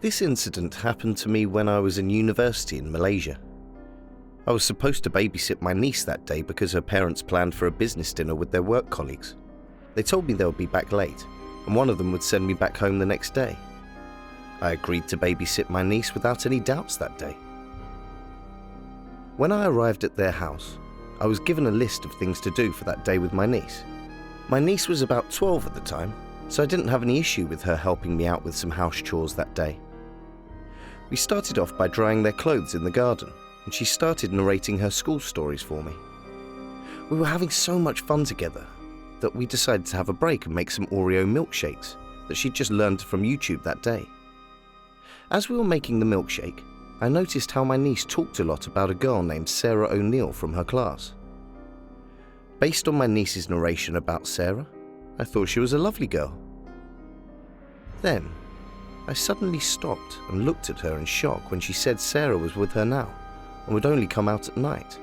This incident happened to me when I was in university in Malaysia. I was supposed to babysit my niece that day because her parents planned for a business dinner with their work colleagues. They told me they would be back late, and one of them would send me back home the next day. I agreed to babysit my niece without any doubts that day. When I arrived at their house, I was given a list of things to do for that day with my niece. My niece was about 12 at the time, so I didn't have any issue with her helping me out with some house chores that day. We started off by drying their clothes in the garden, and she started narrating her school stories for me. We were having so much fun together that we decided to have a break and make some Oreo milkshakes that she'd just learned from YouTube that day. As we were making the milkshake, I noticed how my niece talked a lot about a girl named Sarah O'Neill from her class. Based on my niece's narration about Sarah, I thought she was a lovely girl. Then, I suddenly stopped and looked at her in shock when she said Sarah was with her now and would only come out at night.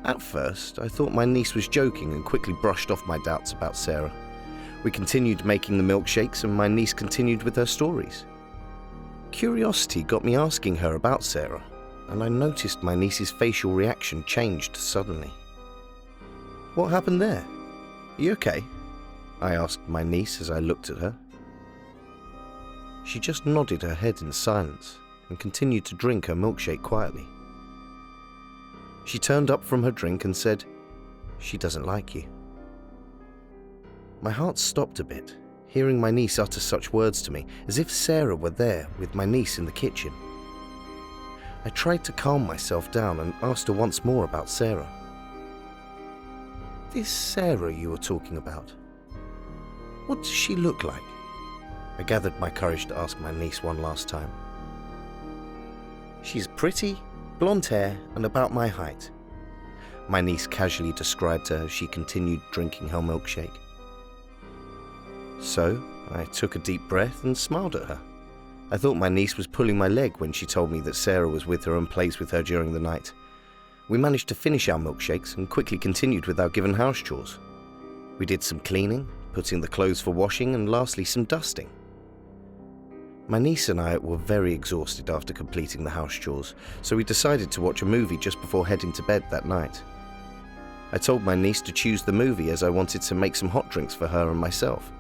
At first, I thought my niece was joking and quickly brushed off my doubts about Sarah. We continued making the milkshakes and my niece continued with her stories. Curiosity got me asking her about Sarah, and I noticed my niece's facial reaction changed suddenly. "What happened there? Are you okay?" I asked my niece as I looked at her. She just nodded her head in silence and continued to drink her milkshake quietly. She turned up from her drink and said, "She doesn't like you." My heart stopped a bit, hearing my niece utter such words to me, as if Sarah were there with my niece in the kitchen. I tried to calm myself down and asked her once more about Sarah. "This Sarah you were talking about, what does she look like?" I gathered my courage to ask my niece one last time. "She's pretty, blonde hair, and about my height," my niece casually described her as she continued drinking her milkshake. So, I took a deep breath and smiled at her. I thought my niece was pulling my leg when she told me that Sarah was with her and plays with her during the night. We managed to finish our milkshakes and quickly continued with our given house chores. We did some cleaning, putting the clothes for washing, and lastly some dusting. My niece and I were very exhausted after completing the house chores, so we decided to watch a movie just before heading to bed that night. I told my niece to choose the movie as I wanted to make some hot drinks for her and myself.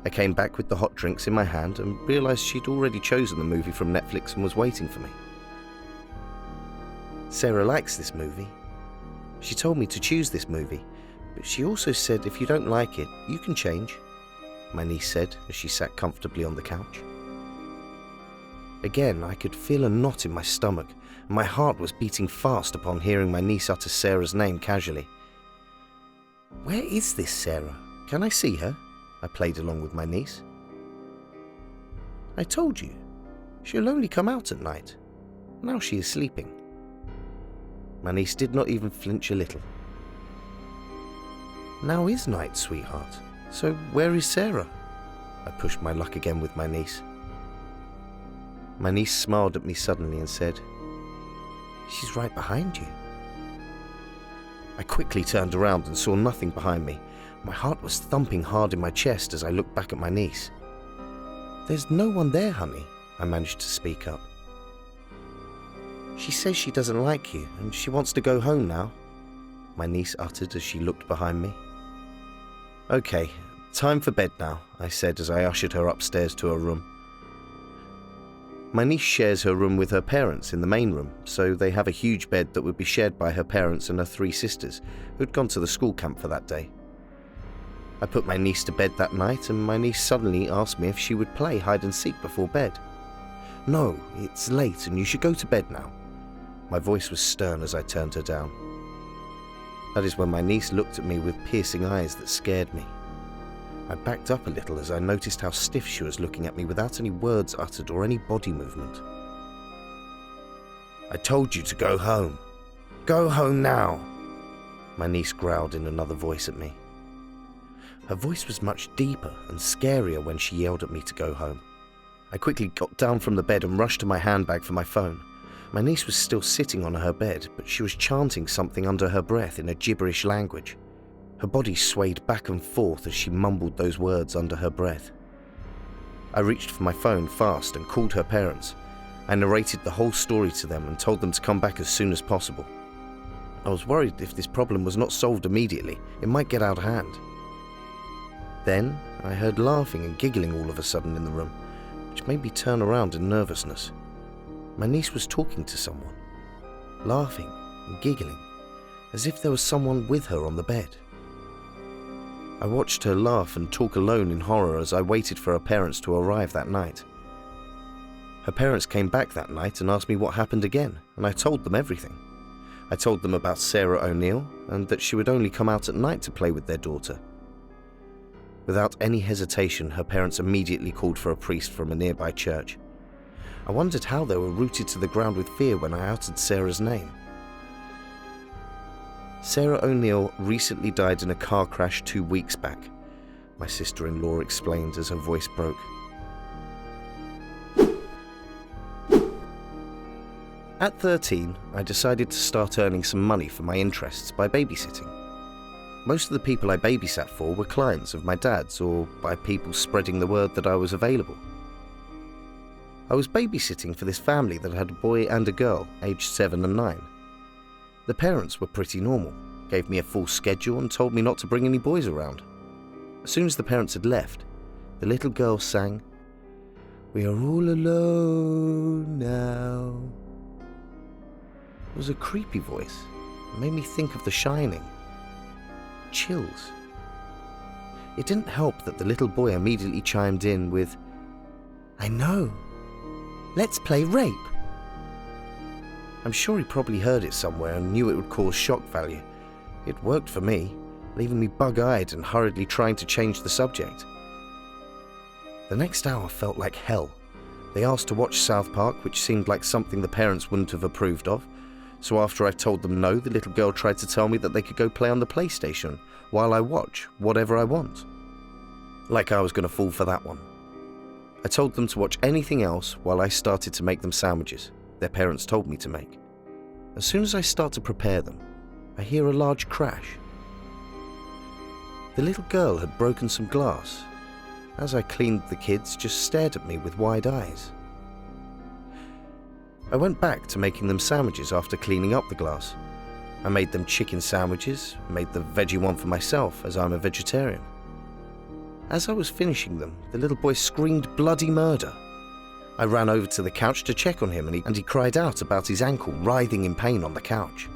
I came back with the hot drinks in my hand and realized she'd already chosen the movie from Netflix and was waiting for me. "Sarah likes this movie. She told me to choose this movie, but she also said if you don't like it, you can change," my niece said as she sat comfortably on the couch. Again, I could feel a knot in my stomach, and my heart was beating fast upon hearing my niece utter Sarah's name casually. "Where is this Sarah? Can I see her?" I played along with my niece. "I told you, she'll only come out at night. Now she is sleeping." My niece did not even flinch a little. "Now is night, sweetheart. So where is Sarah?" I pushed my luck again with my niece. My niece smiled at me suddenly and said, "She's right behind you." I quickly turned around and saw nothing behind me. My heart was thumping hard in my chest as I looked back at my niece. "There's no one there, honey," I managed to speak up. "She says she doesn't like you and she wants to go home now," my niece uttered as she looked behind me. "Okay, time for bed now," I said as I ushered her upstairs to her room. My niece shares her room with her parents in the main room, so they have a huge bed that would be shared by her parents and her 3 sisters, who'd gone to the school camp for that day. I put my niece to bed that night, and my niece suddenly asked me if she would play hide and seek before bed. "No, it's late and you should go to bed now." My voice was stern as I turned her down. That is when my niece looked at me with piercing eyes that scared me. I backed up a little as I noticed how stiff she was looking at me without any words uttered or any body movement. "I told you to go home. Go home now," my niece growled in another voice at me. Her voice was much deeper and scarier when she yelled at me to go home. I quickly got down from the bed and rushed to my handbag for my phone. My niece was still sitting on her bed, but she was chanting something under her breath in a gibberish language. Her body swayed back and forth as she mumbled those words under her breath. I reached for my phone fast and called her parents. I narrated the whole story to them and told them to come back as soon as possible. I was worried if this problem was not solved immediately, it might get out of hand. Then I heard laughing and giggling all of a sudden in the room, which made me turn around in nervousness. My niece was talking to someone, laughing and giggling, as if there was someone with her on the bed. I watched her laugh and talk alone in horror as I waited for her parents to arrive that night. Her parents came back that night and asked me what happened again, and I told them everything. I told them about Sarah O'Neill and that she would only come out at night to play with their daughter. Without any hesitation, her parents immediately called for a priest from a nearby church. I wondered how they were rooted to the ground with fear when I outed Sarah's name. Sarah O'Neill recently died in a car crash 2 weeks back, my sister-in-law explained as her voice broke. At 13, I decided to start earning some money for my interests by babysitting. Most of the people I babysat for were clients of my dad's or by people spreading the word that I was available. I was babysitting for this family that had a boy and a girl, aged 7 and 9. The parents were pretty normal, gave me a full schedule and told me not to bring any boys around. As soon as the parents had left, the little girl sang, "We are all alone now." It was a creepy voice. It made me think of The Shining. Chills. It didn't help that the little boy immediately chimed in with, "I know. Let's play rape." I'm sure he probably heard it somewhere and knew it would cause shock value. It worked for me, leaving me bug-eyed and hurriedly trying to change the subject. The next hour felt like hell. They asked to watch South Park, which seemed like something the parents wouldn't have approved of. So after I told them no, the little girl tried to tell me that they could go play on the PlayStation while I watch whatever I want. Like I was going to fall for that one. I told them to watch anything else while I started to make them sandwiches their parents told me to make. As soon as I start to prepare them, I hear a large crash. The little girl had broken some glass. As I cleaned, the kids just stared at me with wide eyes. I went back to making them sandwiches after cleaning up the glass. I made them chicken sandwiches, made the veggie one for myself as I'm a vegetarian. As I was finishing them, the little boy screamed bloody murder. I ran over to the couch to check on him and he cried out about his ankle writhing in pain on the couch.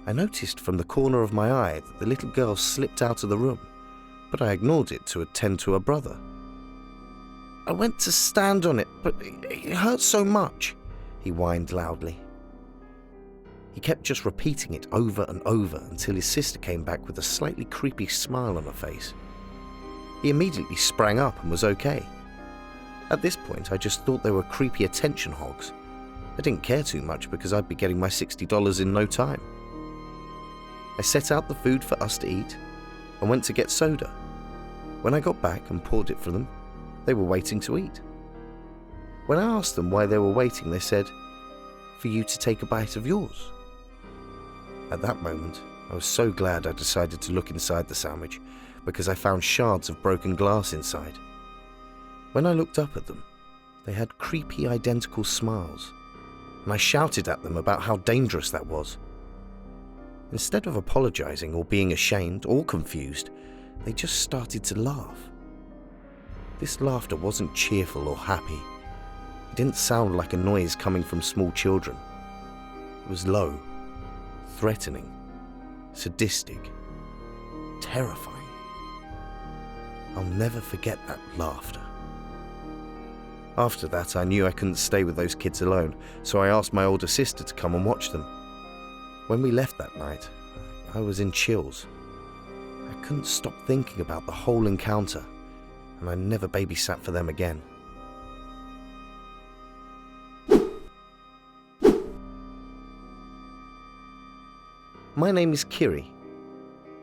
I noticed from the corner of my eye that the little girl slipped out of the room, but I ignored it to attend to her brother. "I went to stand on it, but it hurt so much," he whined loudly. He kept just repeating it over and over until his sister came back with a slightly creepy smile on her face. He immediately sprang up and was okay. At this point, I just thought they were creepy attention hogs. I didn't care too much because I'd be getting my $60 in no time. I set out the food for us to eat and went to get soda. When I got back and poured it for them, they were waiting to eat. When I asked them why they were waiting, they said, "For you to take a bite of yours." At that moment, I was so glad I decided to look inside the sandwich because I found shards of broken glass inside. When I looked up at them, they had creepy identical smiles, and I shouted at them about how dangerous that was. Instead of apologizing or being ashamed or confused, they just started to laugh. This laughter wasn't cheerful or happy. It didn't sound like a noise coming from small children. It was low, threatening, sadistic, terrifying. I'll never forget that laughter. After that, I knew I couldn't stay with those kids alone, so I asked my older sister to come and watch them. When we left that night, I was in chills. I couldn't stop thinking about the whole encounter, and I never babysat for them again. My name is Kiri.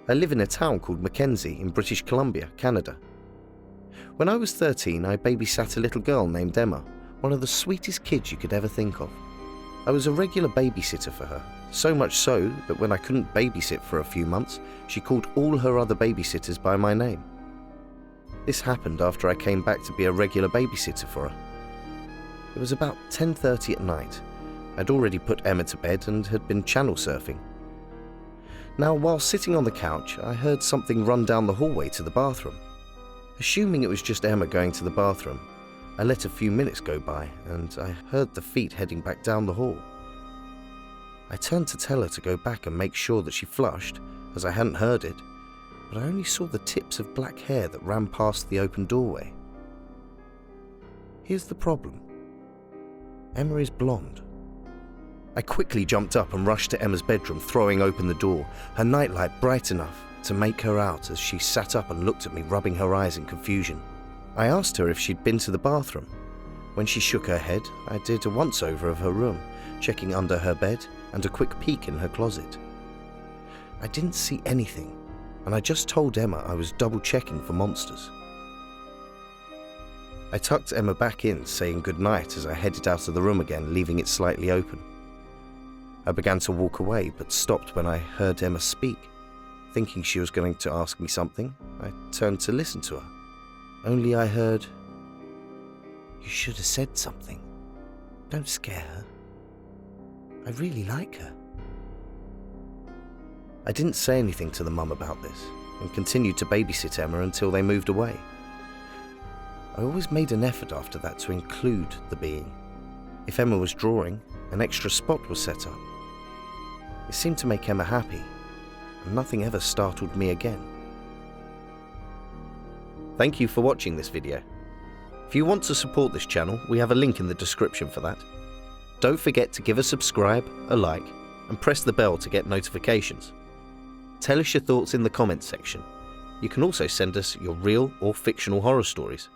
I live in a town called Mackenzie in British Columbia, Canada. When I was 13, I babysat a little girl named Emma, one of the sweetest kids you could ever think of. I was a regular babysitter for her, so much so that when I couldn't babysit for a few months, she called all her other babysitters by my name. This happened after I came back to be a regular babysitter for her. It was about 10:30 at night. I'd already put Emma to bed and had been channel surfing. Now, while sitting on the couch, I heard something run down the hallway to the bathroom. Assuming it was just Emma going to the bathroom, I let a few minutes go by and I heard the feet heading back down the hall. I turned to tell her to go back and make sure that she flushed, as I hadn't heard it, but I only saw the tips of black hair that ran past the open doorway. Here's the problem. Emma is blonde. I quickly jumped up and rushed to Emma's bedroom, throwing open the door, her nightlight bright enough to make her out as she sat up and looked at me, rubbing her eyes in confusion. I asked her if she'd been to the bathroom. When she shook her head, I did a once-over of her room, checking under her bed and a quick peek in her closet. I didn't see anything, and I just told Emma I was double-checking for monsters. I tucked Emma back in, saying goodnight as I headed out of the room again, leaving it slightly open. I began to walk away, but stopped when I heard Emma speak. Thinking she was going to ask me something, I turned to listen to her. Only I heard, "You should have said something. Don't scare her. I really like her." I didn't say anything to the mum about this and continued to babysit Emma until they moved away. I always made an effort after that to include the being. If Emma was drawing, an extra spot was set up. It seemed to make Emma happy, and nothing ever startled me again. Thank you for watching this video. If you want to support this channel, we have a link in the description for that. Don't forget to give a subscribe, a like, and press the bell to get notifications. Tell us your thoughts in the comments section. You can also send us your real or fictional horror stories.